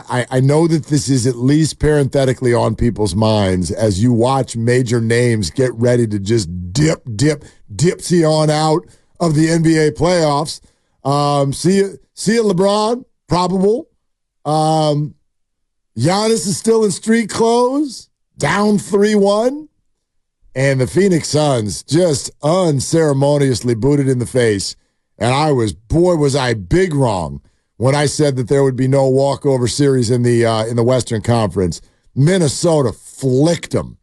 I know that this is at least parenthetically on people's minds as you watch major names get ready to just dipsy on out of the NBA playoffs. See you, LeBron, probable. Giannis is still in street clothes, down 3-1. And the Phoenix Suns just unceremoniously booted in the face. And was I big wrong when I said that there would be no walkover series in the Western Conference. Minnesota flicked them.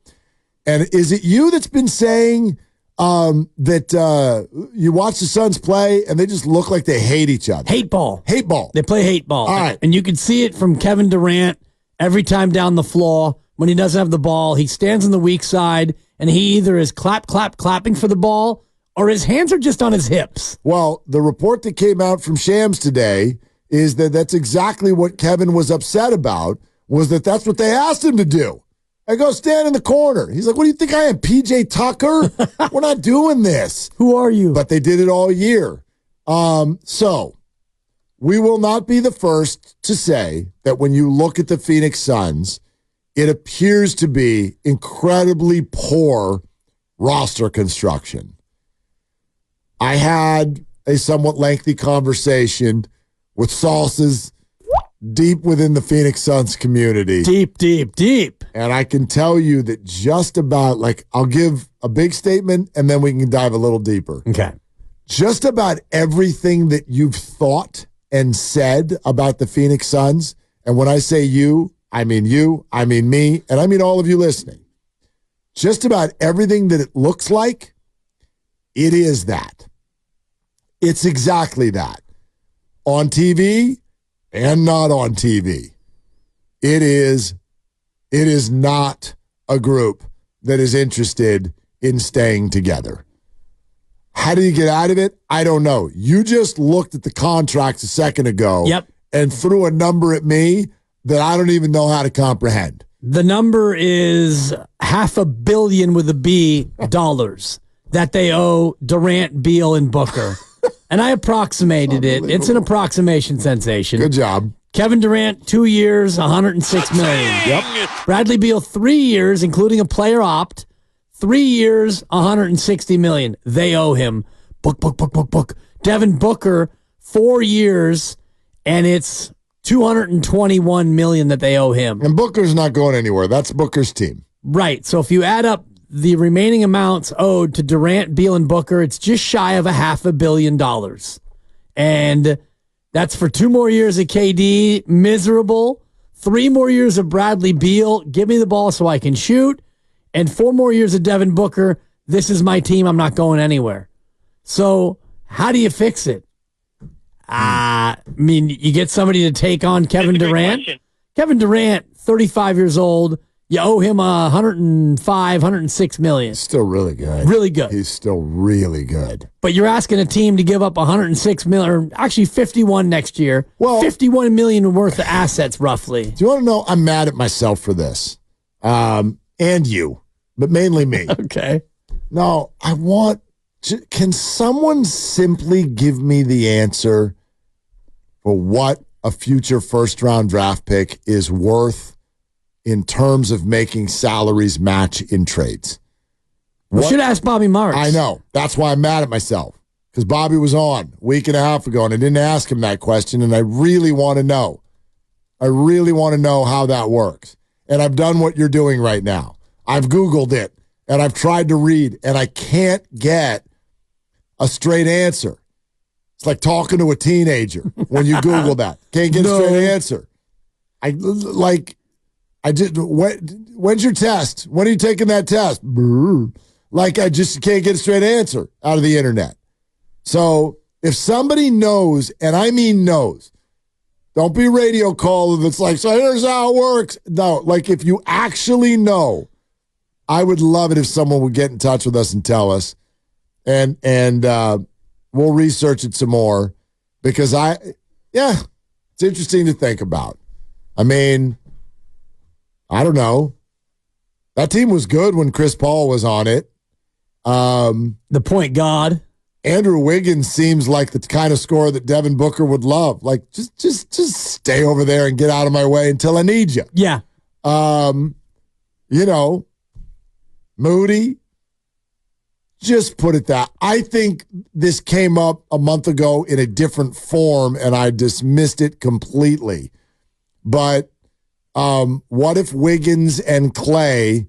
And is it you that's been saying that you watch the Suns play and they just look like they hate each other? Hate ball. Hate ball. They play hate ball. All right. And you can see it from Kevin Durant every time down the floor. When he doesn't have the ball, he stands on the weak side, and he either is clapping for the ball, or his hands are just on his hips. Well, the report that came out from Shams today is that that's exactly what Kevin was upset about, was that that's what they asked him to do. I go stand in the corner. He's like, what do you think I am, PJ Tucker? We're not doing this. Who are you? But they did it all year. So we will not be the first to say that when you look at the Phoenix Suns, it appears to be incredibly poor roster construction. I had a somewhat lengthy conversation with Salsas deep within the Phoenix Suns community. Deep. And I can tell you that just about, I'll give a big statement and then we can dive a little deeper. Okay. Just about everything that you've thought and said about the Phoenix Suns, and when I say you, I mean me, and I mean all of you listening. Just about everything that it looks like, it is that. It's exactly that. On TV and not on TV. It is not a group that is interested in staying together. How do you get out of it? I don't know. You just looked at the contracts a second ago and threw a number at me that I don't even know how to comprehend. The number is $500 million with a B dollars that they owe Durant, Beal, and Booker. And I approximated it. It's an approximation sensation. Good job. Kevin Durant, 2 years, $106 million. Yep. Bradley Beal, 3 years, including a player opt. 3 years, $160 million. They owe him. Book. Devin Booker, 4 years, and it's $221 million that they owe him. And Booker's not going anywhere. That's Booker's team. Right. So if you add up the remaining amounts owed to Durant, Beal, and Booker, it's just shy of $500 million. And that's for 2 more years of KD, miserable. 3 more years of Bradley Beal, give me the ball so I can shoot. And 4 more years of Devin Booker, this is my team, I'm not going anywhere. So how do you fix it? You get somebody to take on Kevin Durant. Kevin Durant, 35 years old. You owe him $106 million. Still really good. Really good. He's still really good. But you're asking a team to give up $106 million, or actually 51 next year. Well, $51 million worth of assets, roughly. Do you want to know? I'm mad at myself for this, and you, but mainly me. Okay. No, can someone simply give me the answer for what a future first-round draft pick is worth in terms of making salaries match in trades? We should ask Bobby Marks. I know. That's why I'm mad at myself, because Bobby was on a week and a half ago, and I didn't ask him that question, and I really want to know. I really want to know how that works. And I've done what you're doing right now. I've Googled it, and I've tried to read, and I can't get a straight answer. It's like talking to a teenager when you Google that. Can't get a straight answer. When's your test? When are you taking that test? I just can't get a straight answer out of the internet. So if somebody knows, and I mean knows, don't be radio call that's like, so here's how it works. No, if you actually know, I would love it if someone would get in touch with us and tell us, and we'll research it some more, because it's interesting to think about. I mean, I don't know. That team was good when Chris Paul was on it. The point guard. Andrew Wiggins seems like the kind of scorer that Devin Booker would love. Like, just stay over there and get out of my way until I need you. Yeah. Moody, just put it that. I think this came up a month ago in a different form, and I dismissed it completely. But what if Wiggins and Clay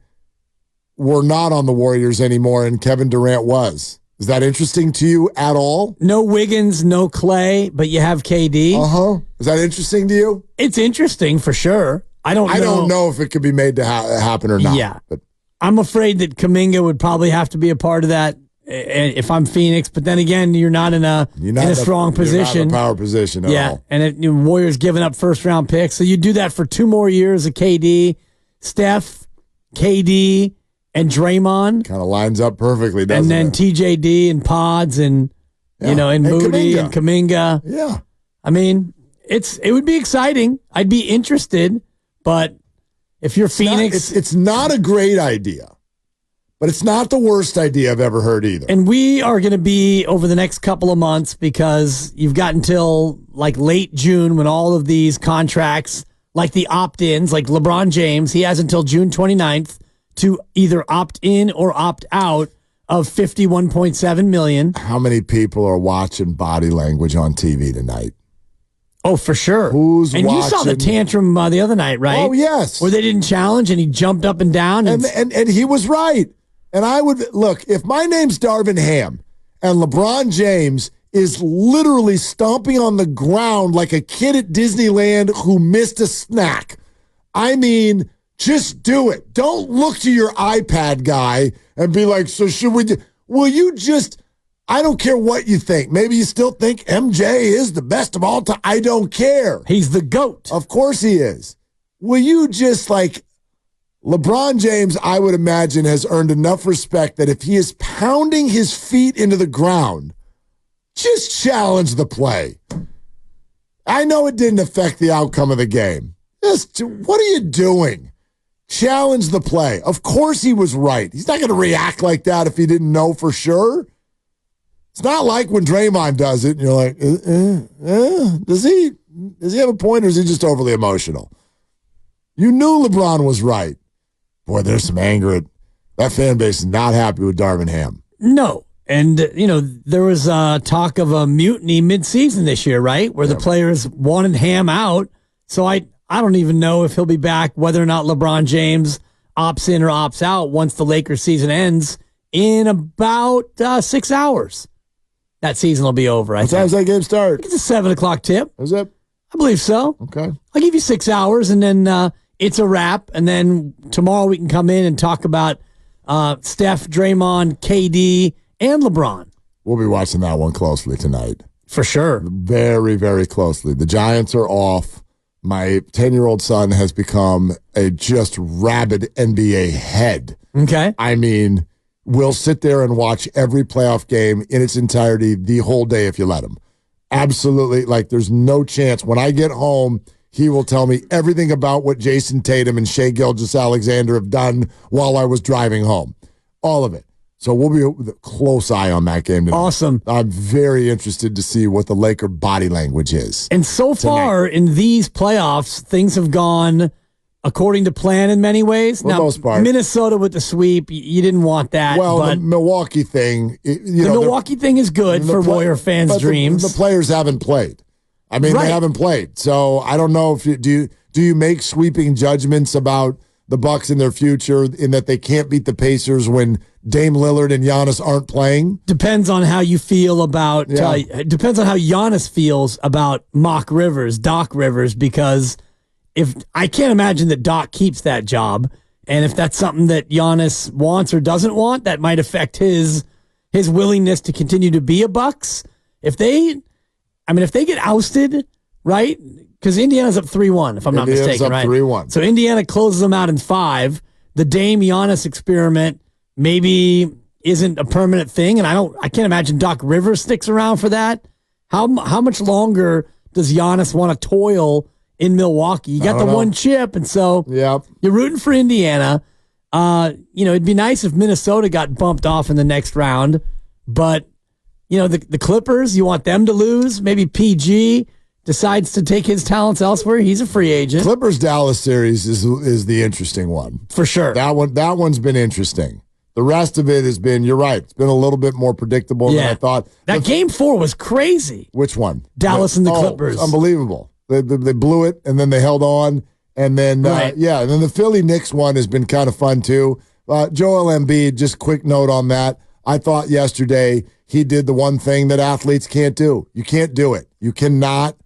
were not on the Warriors anymore and Kevin Durant was? Is that interesting to you at all? No Wiggins, no Clay, but you have KD. Is that interesting to you? It's interesting for sure. I don't know if it could be made to happen or not. Yeah. But I'm afraid that Kuminga would probably have to be a part of that if I'm Phoenix. But then again, you're not in a strong position. You're not in a power position at all. And Warriors giving up first-round picks. So you do that for 2 more years of KD, Steph, KD, and Draymond. Kind of lines up perfectly, doesn't it? And then TJD and Pods and Moody Kuminga. and Kuminga. Yeah. I mean, it would be exciting. I'd be interested, but if you're Phoenix, it's not a great idea, but it's not the worst idea I've ever heard either. And we are going to be over the next couple of months because you've got until like late June when all of these contracts, like the opt-ins, like LeBron James, he has until June 29th to either opt in or opt out of $51.7 million. How many people are watching body language on TV tonight? Oh, for sure. Who's and watching? You saw the tantrum the other night, right? Oh, yes. Where they didn't challenge and he jumped up and down. And he was right. And I would, look, if my name's Darvin Ham and LeBron James is literally stomping on the ground like a kid at Disneyland who missed a snack, I mean, just do it. Don't look to your iPad guy and be like, so should we will you just, I don't care what you think. Maybe you still think MJ is the best of all time. I don't care. He's the GOAT. Of course he is. Will you just LeBron James, I would imagine, has earned enough respect that if he is pounding his feet into the ground, just challenge the play. I know it didn't affect the outcome of the game. Just, what are you doing? Challenge the play. Of course he was right. He's not going to react like that if he didn't know for sure. It's not like when Draymond does it and you're like, does he have a point or is he just overly emotional? You knew LeBron was right. Boy, there's some anger. That fan base is not happy with Darvin Ham. No. And, there was talk of a mutiny midseason this year, right? Where the players wanted Ham out. So I don't even know if he'll be back, whether or not LeBron James opts in or opts out once the Lakers season ends in about 6 hours. That season will be over. What time does that game start? It's a 7 o'clock tip. Is it? I believe so. Okay. I'll give you 6 hours, and then it's a wrap. And then tomorrow we can come in and talk about Steph, Draymond, KD, and LeBron. We'll be watching that one closely tonight. For sure. Very, very closely. The Giants are off. My 10-year-old son has become a just rabid NBA head. Okay. I mean, we'll sit there and watch every playoff game in its entirety the whole day if you let him. Absolutely. There's no chance. When I get home, he will tell me everything about what Jason Tatum and Shai Gilgeous-Alexander have done while I was driving home. All of it. So we'll be with a close eye on that game tonight. Awesome. I'm very interested to see what the Laker body language is. And so far in these playoffs, things have gone according to plan in many ways. For the most part. Minnesota with the sweep, you didn't want that. Well, but the Milwaukee thing. The Milwaukee thing is good for Warrior fans' dreams. The players haven't played. I mean, They haven't played. So I don't know if do you make sweeping judgments about the Bucks and their future in that they can't beat the Pacers when Dame Lillard and Giannis aren't playing? Depends on how you feel about. Depends on how Giannis feels about Doc Rivers, because if I can't imagine that Doc keeps that job, and if that's something that Giannis wants or doesn't want, that might affect his willingness to continue to be a Bucks. If they get ousted, right? Because Indiana's up 3-1, if I'm not mistaken, right? 3-1. So Indiana closes them out in 5. The Dame Giannis experiment maybe isn't a permanent thing, and I can't imagine Doc Rivers sticks around for that. How much longer does Giannis want to toil in Milwaukee? You got the one chip, and so you're rooting for Indiana. It'd be nice if Minnesota got bumped off in the next round, but the Clippers, you want them to lose. Maybe PG decides to take his talents elsewhere. He's a free agent. Clippers-Dallas series is the interesting one. For sure. That one's been interesting. The rest of it has been, you're right, it's been a little bit more predictable than I thought. That game 4 was crazy. Which one? Dallas and the Clippers. Unbelievable. They blew it, and then they held on. And then, and then the Philly-Knicks one has been kind of fun, too. Joel Embiid, just quick note on that. I thought yesterday he did the one thing that athletes can't do. You can't do it. You cannot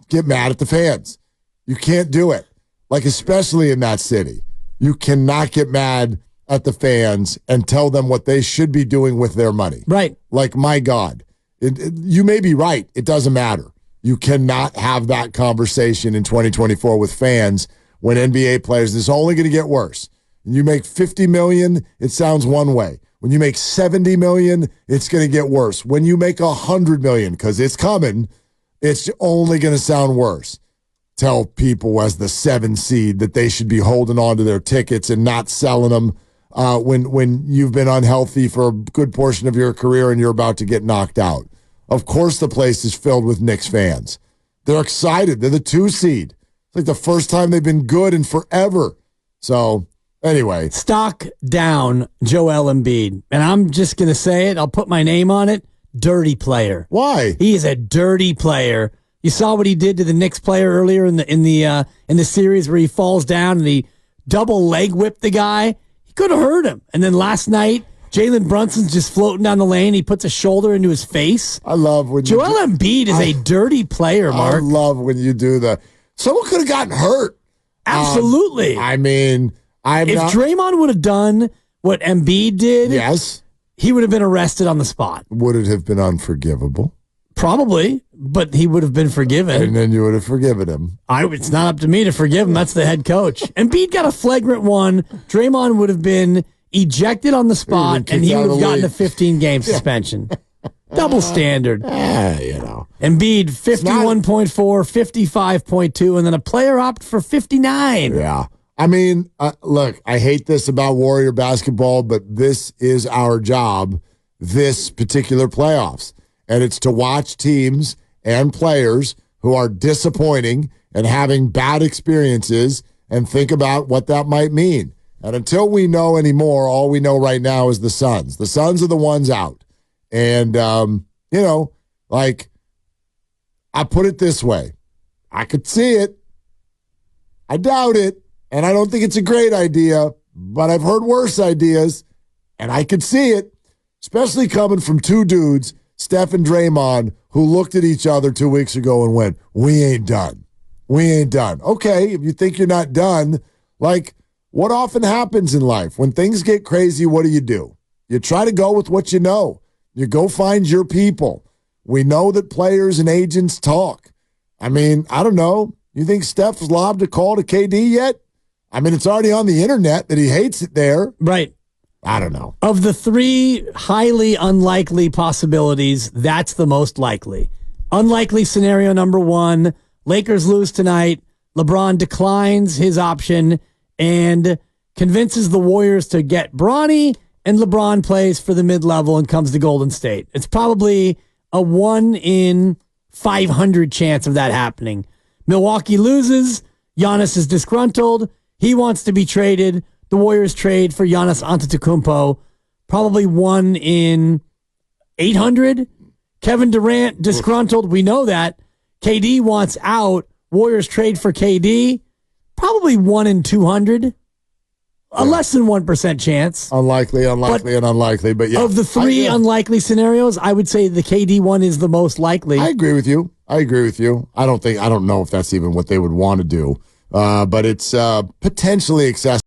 get mad at the fans. You can't do it. Like, especially in that city. You cannot get mad at the fans and tell them what they should be doing with their money. Right. Like, my God. You may be right. It doesn't matter. You cannot have that conversation in 2024 with fans when NBA players, this is only going to get worse. When you make $50 million, it sounds one way. When you make $70 million, it's going to get worse. When you make $100 million, because it's coming, it's only going to sound worse. Tell people as the 7 seed that they should be holding on to their tickets and not selling them when you've been unhealthy for a good portion of your career and you're about to get knocked out. Of course the place is filled with Knicks fans. They're excited. They're the 2 seed. It's like the first time they've been good in forever. So, anyway. Stock down Joel Embiid. And I'm just going to say it. I'll put my name on it. Dirty player. Why? He is a dirty player. You saw what he did to the Knicks player earlier in the series where he falls down and he double leg whipped the guy. He could have hurt him. And then last night, Jalen Brunson's just floating down the lane. He puts a shoulder into his face. I love when Joel Embiid is a dirty player, Mark. I love when you do that. Someone could have gotten hurt. Absolutely. If Draymond would have done what Embiid did, yes, he would have been arrested on the spot. Would it have been unforgivable? Probably, but he would have been forgiven. And then you would have forgiven him. It's not up to me to forgive him. That's the head coach. Embiid got a flagrant one. Draymond would have been ejected on the spot, and he would have gotten a 15-game suspension. Double standard. Embiid, 51.4, 55.2, and then a player opted for 59. Yeah. I mean, look, I hate this about Warrior basketball, but this is our job this particular playoffs. And it's to watch teams and players who are disappointing and having bad experiences and think about what that might mean. And until we know anymore, all we know right now is the Suns. The Suns are the ones out. And, I put it this way. I could see it. I doubt it. And I don't think it's a great idea, but I've heard worse ideas, and I could see it, especially coming from 2 dudes, Steph and Draymond, who looked at each other 2 weeks ago and went, we ain't done. We ain't done. Okay, if you think you're not done, what often happens in life? When things get crazy, what do? You try to go with what you know. You go find your people. We know that players and agents talk. I mean, I don't know. You think Steph's lobbed a call to KD yet? I mean, it's already on the internet that he hates it there. Right. I don't know. Of the 3 highly unlikely possibilities, that's the most likely. Unlikely scenario number 1, Lakers lose tonight. LeBron declines his option and convinces the Warriors to get Bronny, and LeBron plays for the mid-level and comes to Golden State. It's probably a 1 in 500 chance of that happening. Milwaukee loses. Giannis is disgruntled. He wants to be traded. The Warriors trade for Giannis Antetokounmpo. Probably 1 in 800. Kevin Durant disgruntled. We know that. KD wants out. Warriors trade for KD. Probably 1 in 200. A less than 1% chance. Unlikely, and unlikely. But yeah. Of the 3 unlikely scenarios, I would say the KD one is the most likely. I agree with you. I don't know if that's even what they would want to do. But it's potentially accessible.